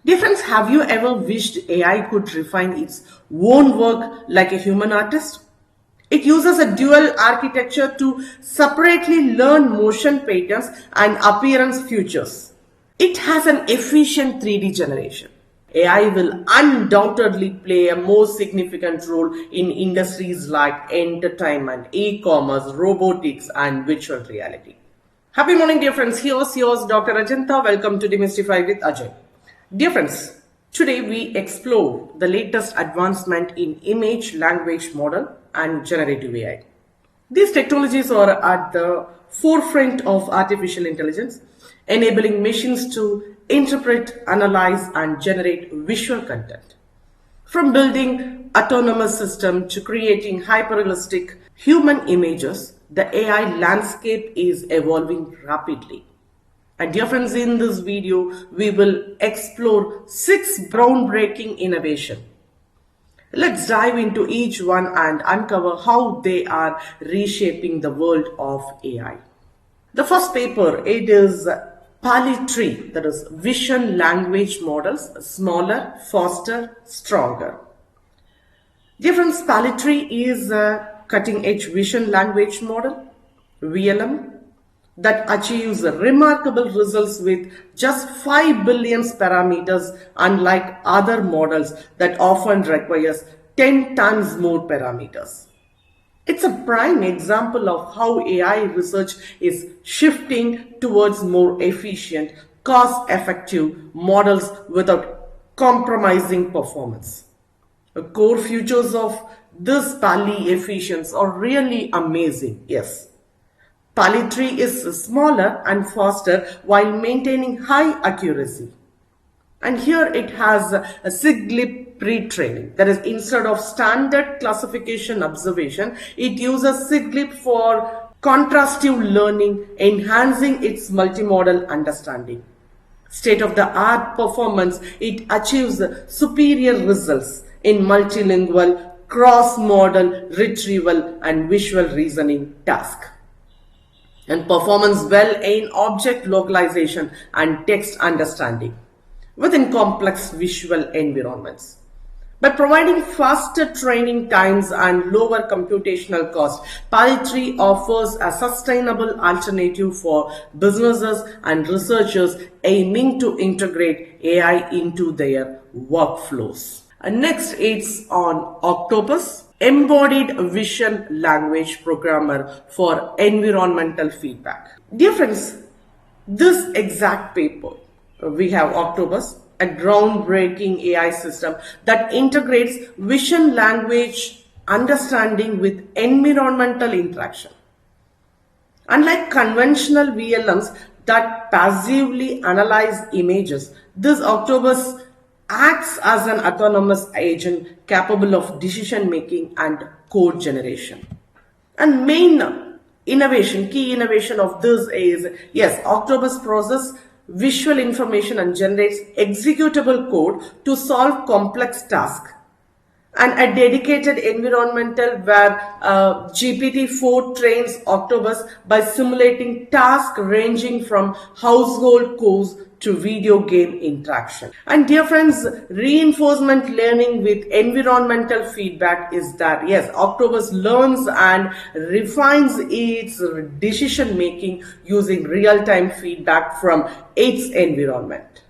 Dear friends, have you ever wished AI could refine its own work like a human artist? It uses a dual architecture to separately learn motion patterns and appearance features. It has an efficient 3D generation. AI will undoubtedly play a more significant role in industries like entertainment, e-commerce, robotics, and virtual reality. Happy morning, dear friends. Here's yours, Dr. Ajanta. Welcome to Demystify with Ajay. Dear friends, today we explore the latest advancement in image language model and generative AI. These technologies are at the forefront of artificial intelligence, enabling machines to interpret, analyze, and generate visual content. From building autonomous systems to creating hyper-realistic human images, the AI landscape is evolving rapidly. And dear friends, in this video, we will explore 6 groundbreaking innovations. Let's dive into each one and uncover how they are reshaping the world of AI. The first paper, it is PaLi-3, that is Vision Language Models, smaller, faster, stronger. Dear friends, PaLi-3 is a cutting-edge vision language model, VLM, that achieves remarkable results with just 5 billion parameters, unlike other models that often requires 10 times more parameters. It's a prime example of how AI research is shifting towards more efficient, cost-effective models without compromising performance. The core features of this PaLi efficiency are really amazing, yes. PaLi-3 is smaller and faster while maintaining high accuracy. And here it has a SIGLIP pre-training. That is, instead of standard classification observation, it uses SIGLIP for contrastive learning, enhancing its multimodal understanding. State-of-the-art performance, it achieves superior results in multilingual, cross-modal retrieval and visual reasoning tasks, and performance well in object localization and text understanding within complex visual environments. By providing faster training times and lower computational costs, PaLi-3 offers a sustainable alternative for businesses and researchers aiming to integrate AI into their workflows. And next, it's on Octopus, Embodied Vision Language Programmer for Environmental Feedback. Dear friends, this exact paper, we have Octopus, a groundbreaking AI system that integrates vision language understanding with environmental interaction. Unlike conventional VLMs that passively analyze images, this Octopus acts as an autonomous agent capable of decision making and code generation. And key innovation of this is, yes, Octopus processes visual information and generates executable code to solve complex tasks. And a dedicated environmental where GPT-4 trains Octopus by simulating tasks ranging from household chores to video game interaction. And dear friends, reinforcement learning with environmental feedback is that, yes, Octopus learns and refines its decision making using real-time feedback from its environment.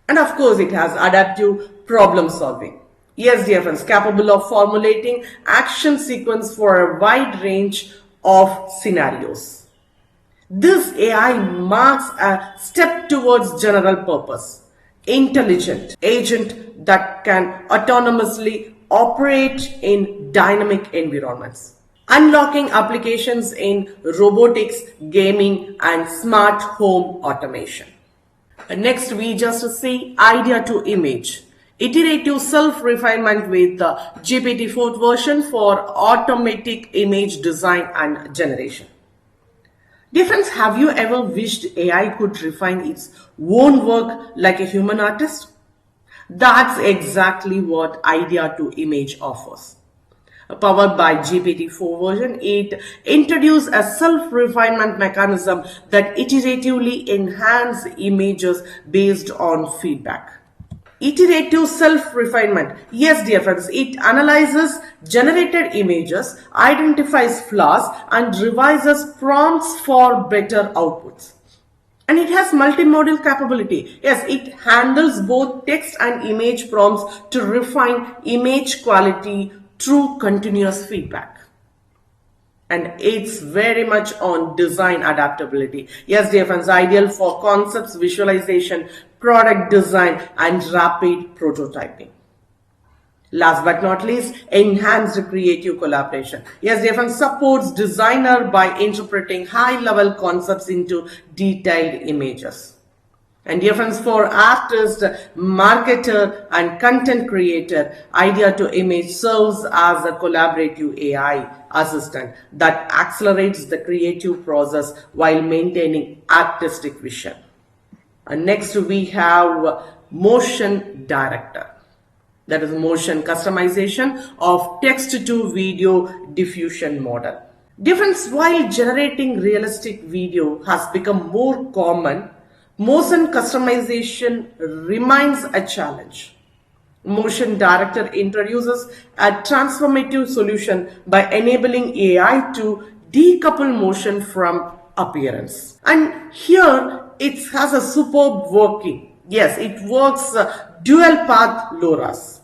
And of course, it has adaptive problem solving. Yes, dear friends, capable of formulating action sequence for a wide range of scenarios. This AI marks a step towards general purpose, intelligent agent that can autonomously operate in dynamic environments, unlocking applications in robotics, gaming, and smart home automation. Next, we just see idea to image. Iterative self-refinement with the GPT-4 version for automatic image design and generation. Dear friends, have you ever wished AI could refine its own work like a human artist? That's exactly what Idea to Image offers. Powered by GPT-4 version, it introduced a self-refinement mechanism that iteratively enhances images based on feedback. Iterative self-refinement. Yes, dear friends, it analyzes generated images, identifies flaws, and revises prompts for better outputs. And it has multimodal capability. Yes, it handles both text and image prompts to refine image quality through continuous feedback. And it's very much on design adaptability. Yes, dear friends, ideal for concepts, visualization, product design, and rapid prototyping. Last but not least, enhanced creative collaboration. Yes, dear friends, supports designer by interpreting high-level concepts into detailed images. And dear friends, for artist, marketer, and content creator, idea to image serves as a collaborative AI assistant that accelerates the creative process while maintaining artistic vision. And next we have MotionDirector. That is motion customization of text to video diffusion model. Difference while generating realistic video has become more common, motion customization remains a challenge. MotionDirector introduces a transformative solution by enabling AI to decouple motion from appearance. And here it has a superb working. Yes, it works dual path LoRa's.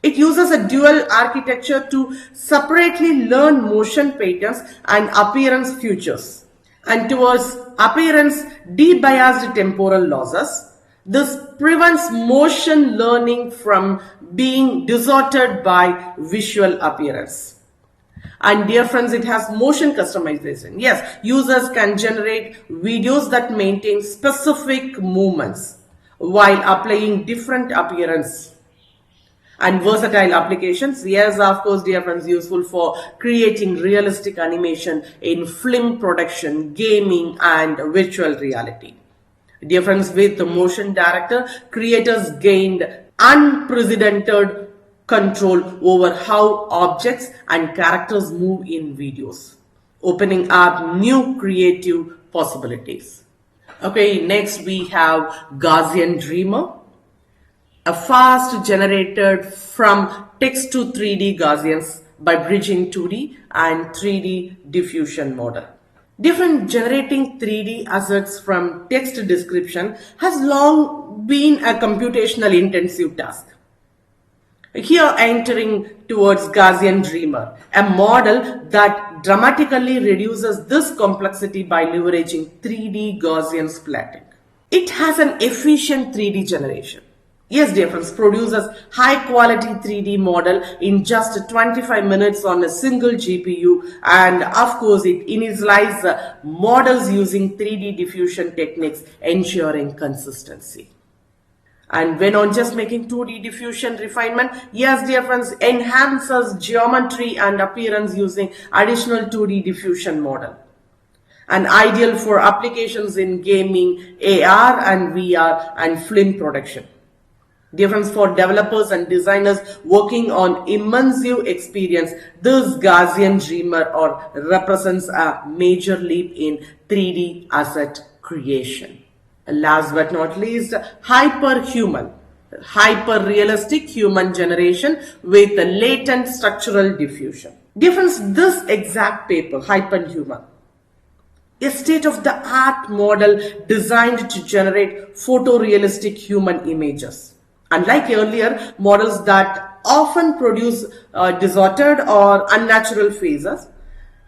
It uses a dual architecture to separately learn motion patterns and appearance features. And towards appearance debiased temporal losses, this prevents motion learning from being distorted by visual appearance. And dear friends, it has motion customization. Yes, users can generate videos that maintain specific movements while applying different appearance. And versatile applications. Yes, of course, dear friends, useful for creating realistic animation in film production, gaming, and virtual reality. Dear friends, with the MotionDirector, creators gained unprecedented control over how objects and characters move in videos, opening up new creative possibilities. Okay, next we have GaussianDreamer, a fast generated from text to 3D Gaussians by bridging 2D and 3D diffusion model. Different generating 3D assets from text description has long been a computational intensive task. Here entering towards GaussianDreamer, a model that dramatically reduces this complexity by leveraging 3D Gaussian splatting. It has an efficient 3D generation. Yes, dear friends, produces high quality 3D model in just 25 minutes on a single GPU, and of course it initializes models using 3D diffusion techniques, ensuring consistency. And when on just making 2D diffusion refinement, yes, dear friends, enhances geometry and appearance using additional 2D diffusion model. And ideal for applications in gaming, AR and VR, and film production. Difference for developers and designers working on immersive experience, this GaussianDreamer represents a major leap in 3D asset creation. Last but not least, HyperHuman, hyper-realistic human generation with a latent structural diffusion. Difference this exact paper, HyperHuman, a state-of-the-art model designed to generate photorealistic human images. Unlike earlier models that often produce distorted or unnatural faces,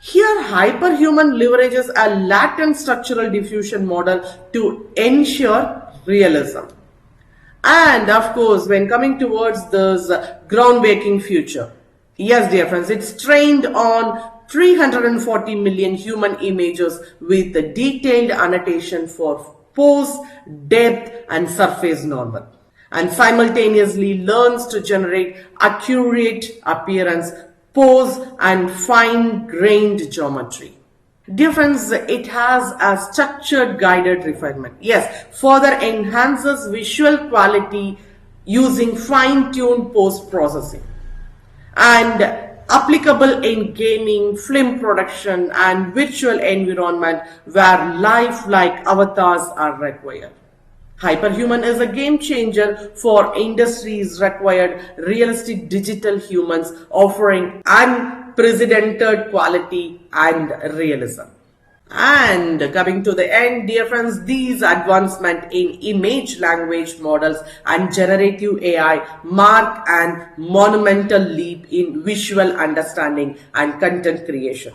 here HyperHuman leverages a latent structural diffusion model to ensure realism. And of course, when coming towards this groundbreaking future, yes, dear friends, it's trained on 340 million human images with the detailed annotation for pose, depth, and surface normal, and simultaneously learns to generate accurate appearance, pose, and fine-grained geometry. Difference, it has a structured guided refinement. Yes, further enhances visual quality using fine-tuned post-processing, and applicable in gaming, film production, and virtual environment where lifelike avatars are required. HyperHuman is a game changer for industries required realistic digital humans offering unprecedented quality and realism. And coming to the end, dear friends, these advancements in image language models and generative AI mark an monumental leap in visual understanding and content creation.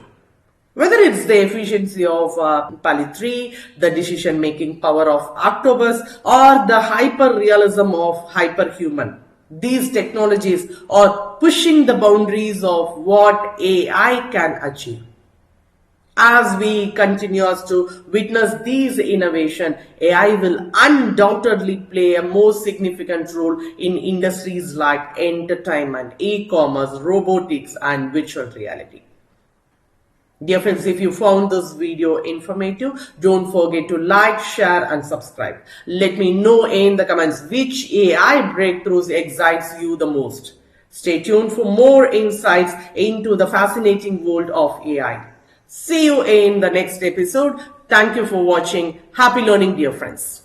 Whether it's the efficiency of Pali 3, the decision-making power of Octopus, or the hyper-realism of HyperHuman, these technologies are pushing the boundaries of what AI can achieve. As we continue to witness these innovations, AI will undoubtedly play a more significant role in industries like entertainment, e-commerce, robotics, and virtual reality. Dear friends, if you found this video informative, don't forget to like, share, and subscribe. Let me know in the comments which AI breakthroughs excites you the most. Stay tuned for more insights into the fascinating world of AI. See you in the next episode. Thank you for watching. Happy learning, dear friends.